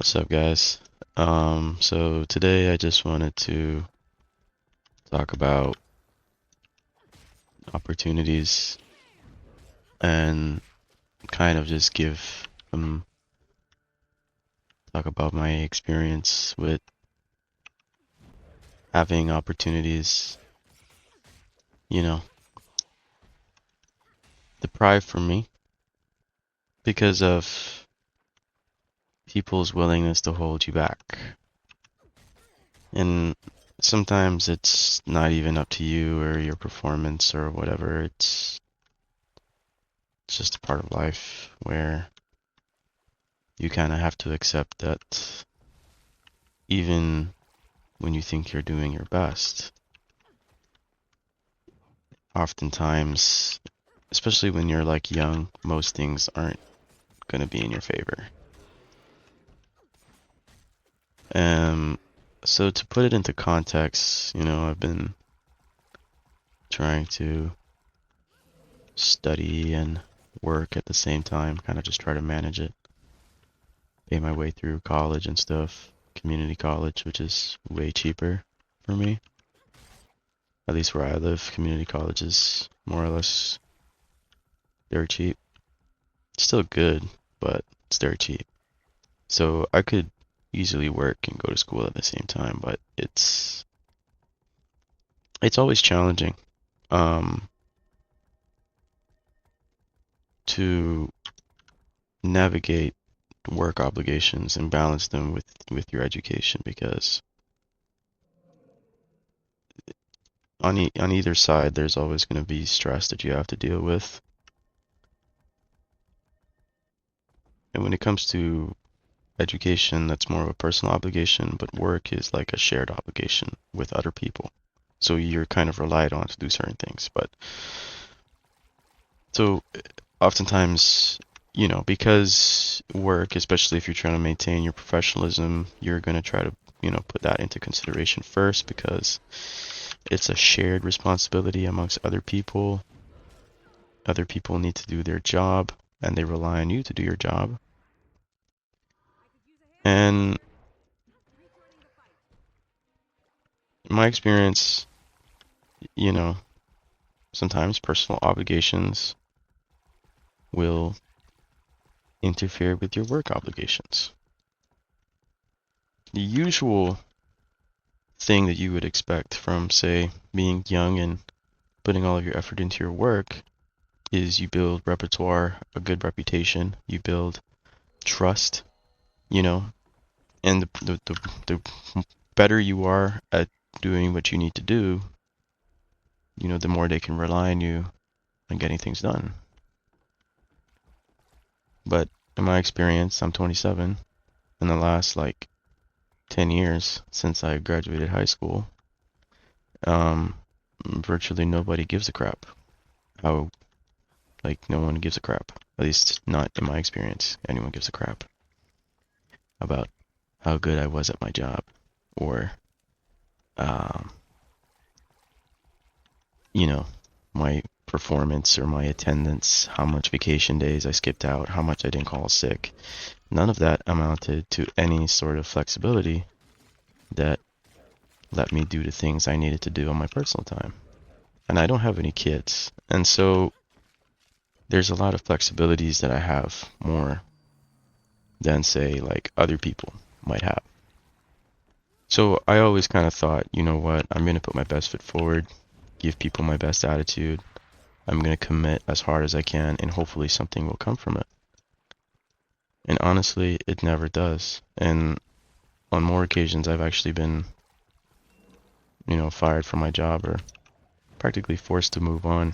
What's up, guys? So today I just wanted to talk about opportunities and kind of just give talk about my experience with having opportunities, you know, deprived from me because of people's willingness to hold you back. And sometimes it's not even up to you or your performance or whatever. It's just a part of life where you kind of have to accept that even when you think you're doing your best, oftentimes, especially when you're like young, most things aren't going to be in your favor. Um, so to put it into context, I've been trying to study and work at the same time, kind of just try to manage it, pay my way through college and stuff, community college, which is way cheaper for me. At least where I live, community college is more or less dirt cheap. It's still good, but it's dirt cheap. So I could easily work and go to school at the same time, but it's always challenging um, to navigate work obligations and balance them with your education because on either side there's always going to be stress that you have to deal with. And when it comes to education, that's more of a personal obligation, but work is like a shared obligation with other people. So you're kind of relied on to do certain things. But so oftentimes, because work, especially if you're trying to maintain your professionalism, you're going to try to, put that into consideration first because it's a shared responsibility amongst other people. Other people need to do their job and they rely on you to do your job. And in my experience, you know, sometimes personal obligations will interfere with your work obligations. The usual thing that you would expect from, say, being young and putting all of your effort into your work is you build repertoire, a good reputation, you build trust, you know, and the better you are at doing what you need to do, the more they can rely on you and getting things done. But in my experience, I'm 27. In the last like 10 years since I graduated high school, um, virtually nobody gives a crap. How, like, no one gives a crap. At least not in my experience. Anyone gives a crap about how good I was at my job or, um, you know, my performance or my attendance, how much vacation days I skipped out, how much I didn't call sick. None of that amounted to any sort of flexibility that let me do the things I needed to do on my personal time. And I don't have any kids. And so there's a lot of flexibilities that I have more than, say, like other people might have. So I always kind of thought, you know what, I'm going to put my best foot forward, give people my best attitude. I'm going to commit as hard as I can, and hopefully something will come from it. And honestly, it never does. And on more occasions, I've actually been, fired from my job or practically forced to move on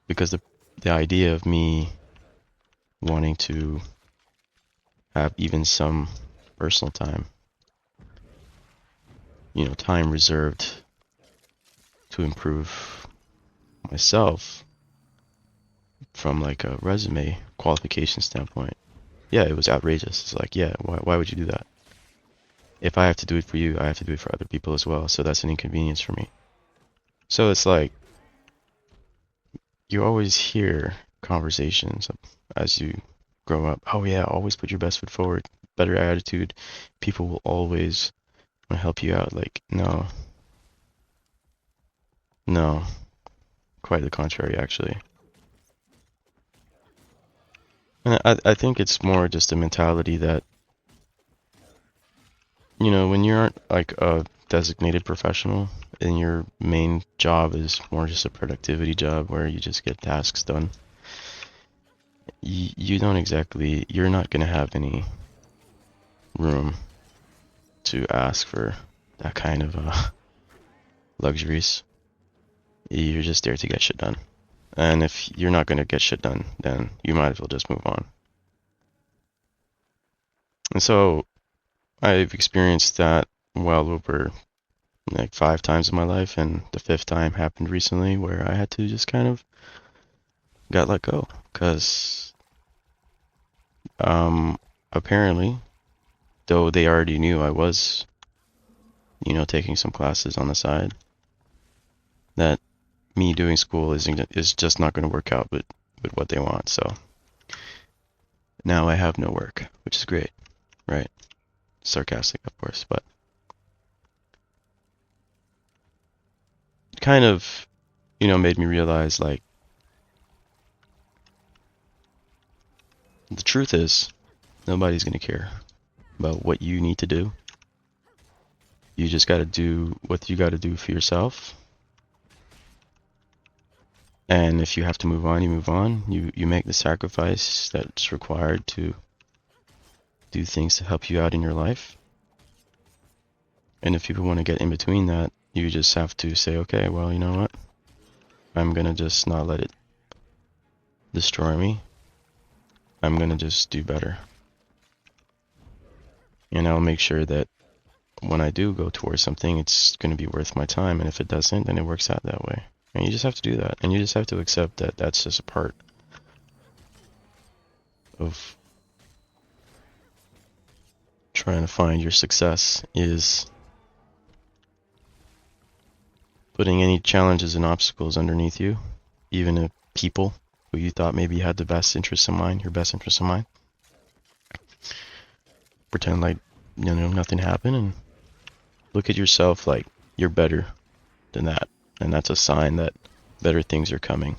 because the idea of me wanting to have even some personal time, time reserved to improve myself from like a resume qualification standpoint. Yeah, it was outrageous. It's like, yeah, why would you do that? If I have to do it for you, I have to do it for other people as well. So that's an inconvenience for me. So it's like you always hear conversations as you grow up. Oh yeah, always put your best foot forward. better attitude, people will always want to help you out. Like, no, no, quite the contrary, actually. And I think it's more just a mentality that, you know, when you aren't like a designated professional and your main job is more just a productivity job where you just get tasks done, you don't exactly, you're not going to have any room to ask for that kind of luxuries. You're just there to get shit done. And if you're not going to get shit done, then you might as well just move on. And so I've experienced that well over like 5 times in my life, and the fifth time happened recently where I had to just kind of got let go because apparently, though they already knew I was, you know, taking some classes on the side, that me doing school is just not going to work out with what they want. So now I have no work, which is great, right? Sarcastic, of course, but kind of, you know, made me realize like the truth is nobody's going to care about what you need to do. You just got to do what you got to do for yourself. And if you have to move on, you move on. You make the sacrifice that's required to do things to help you out in your life. And if people want to get in between that, you just have to say, okay, well, you know what? I'm going to just not let it destroy me. I'm going to just do better. And I'll make sure that when I do go towards something, it's going to be worth my time. And if it doesn't, then it works out that way. And you just have to do that. And you just have to accept that that's just a part of trying to find your success, is putting any challenges and obstacles underneath you, even if people who you thought maybe had the best interests in mind, your best interests in mind, pretend like, you know, nothing happened, and look at yourself like you're better than that. And that's a sign that better things are coming.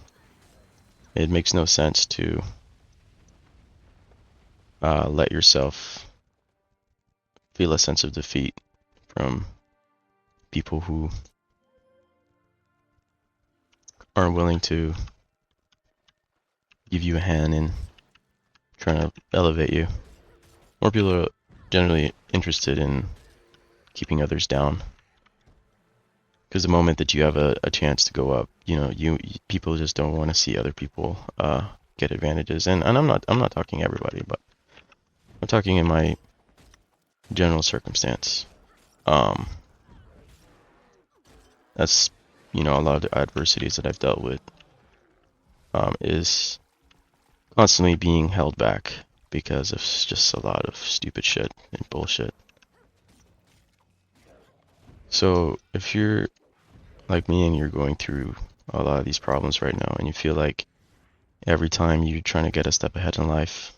It makes no sense to let yourself feel a sense of defeat from people who aren't willing to give you a hand in trying to elevate you. More people are generally interested in keeping others down. Because the moment that you have a chance to go up, you know, people just don't want to see other people get advantages. And I'm not talking everybody, but I'm talking in my general circumstance. That's, you know, a lot of the adversities that I've dealt with is constantly being held back because of just a lot of stupid shit and bullshit. So if you're like me and you're going through a lot of these problems right now, and you feel like every time you're trying to get a step ahead in life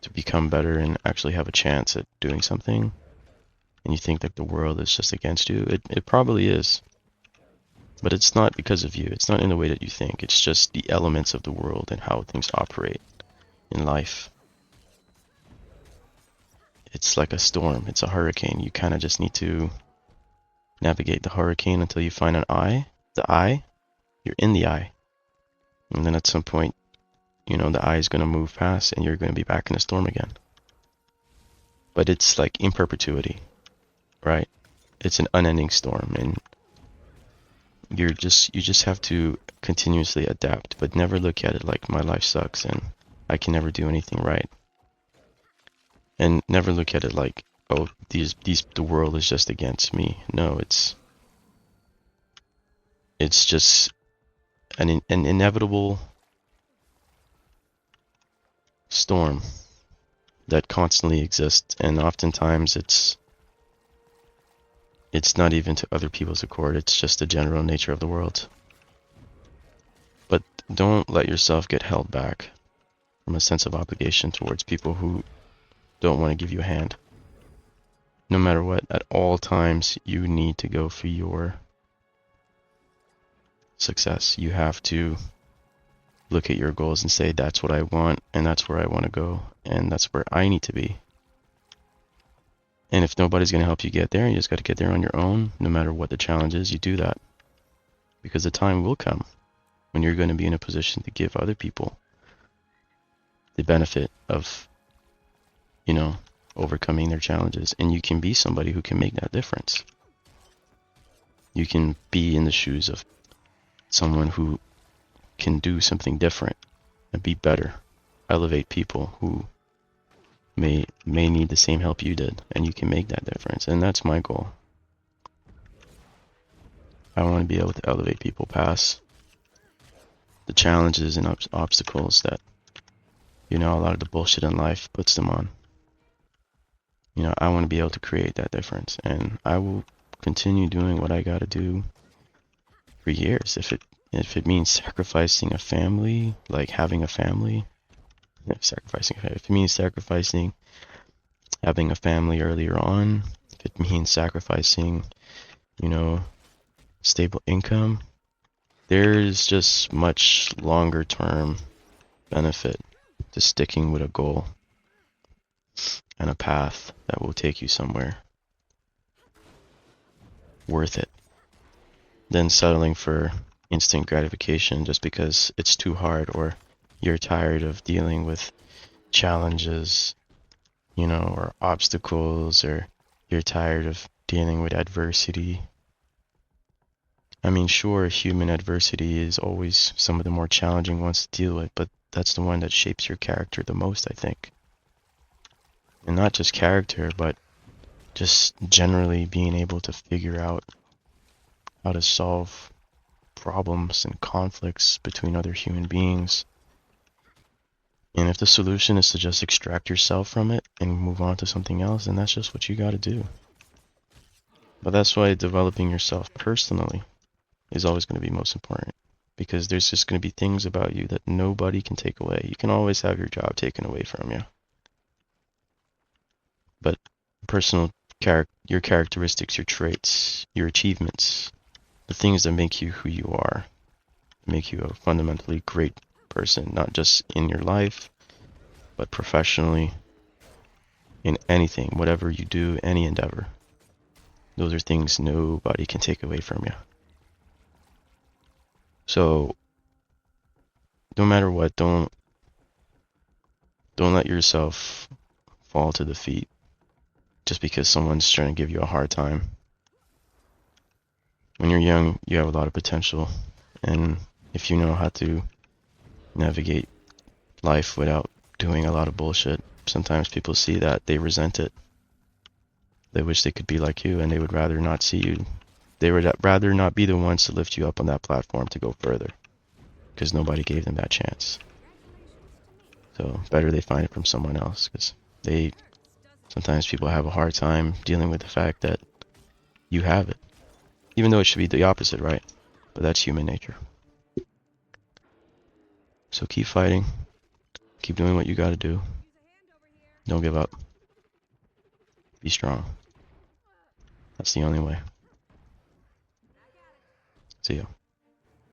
to become better and actually have a chance at doing something, and you think that the world is just against you, it probably is. But it's not because of you. It's not in the way that you think. It's just the elements of the world and how things operate in life. It's like a storm. It's a hurricane. You kind of just need to navigate the hurricane until you find an eye. The eye, you're in the eye. And then at some point, you know, the eye is going to move past and you're going to be back in the storm again. But it's like in perpetuity, right? It's an unending storm, and you just have to continuously adapt, but never look at it like my life sucks and I can never do anything right. And never look at it like, oh, the world is just against me. No, it's just an inevitable storm that constantly exists, and oftentimes it's not even to other people's accord. It's just the general nature of the world. But don't let yourself get held back from a sense of obligation towards people who don't want to give you a hand. No matter what, at all times, you need to go for your success. You have to look at your goals and say, that's what I want, and that's where I want to go, and that's where I need to be. And if nobody's going to help you get there, you just got to get there on your own. No matter what the challenge is, you do that. Because the time will come when you're going to be in a position to give other people the benefit of, you know, overcoming their challenges. And you can be somebody who can make that difference. You can be in the shoes of someone who can do something different and be better. Elevate people who may need the same help you did, and you can make that difference. And that's my goal. I want to be able to elevate people past the challenges and obstacles that, you know, a lot of the bullshit in life puts them on. You know, I want to be able to create that difference, and I will continue doing what I got to do for years. If it means sacrificing a family, like having a family, if it means sacrificing having a family earlier on, if it means sacrificing, you know, stable income, there's just much longer term benefit to sticking with a goal and a path that will take you somewhere worth it than settling for instant gratification just because it's too hard, or you're tired of dealing with challenges, you know, or obstacles, or you're tired of dealing with adversity. I mean, sure, human adversity is always some of the more challenging ones to deal with, but that's the one that shapes your character the most, I think. And not just character, but just generally being able to figure out how to solve problems and conflicts between other human beings. And if the solution is to just extract yourself from it and move on to something else, then that's just what you got to do. But that's why developing yourself personally is always going to be most important, because there's just going to be things about you that nobody can take away. You can always have your job taken away from you, but your characteristics, your traits, your achievements, the things that make you who you are, make you a fundamentally great person, not just in your life, but professionally, in anything, whatever you do, any endeavor. Those are things nobody can take away from you. So, no matter what, don't let yourself fall to defeat just because someone's trying to give you a hard time. When you're young, you have a lot of potential, and if you know how to navigate life without doing a lot of bullshit, sometimes people see that, they resent it. They wish they could be like you, and they would rather not see you. They would rather not be the ones to lift you up on that platform to go further, because nobody gave them that chance. So better they find it from someone else, because sometimes people have a hard time dealing with the fact that you have it, even though it should be the opposite, right? But that's human nature. So keep fighting, keep doing what you got to do. Don't give up. Be strong. That's the only way. See ya.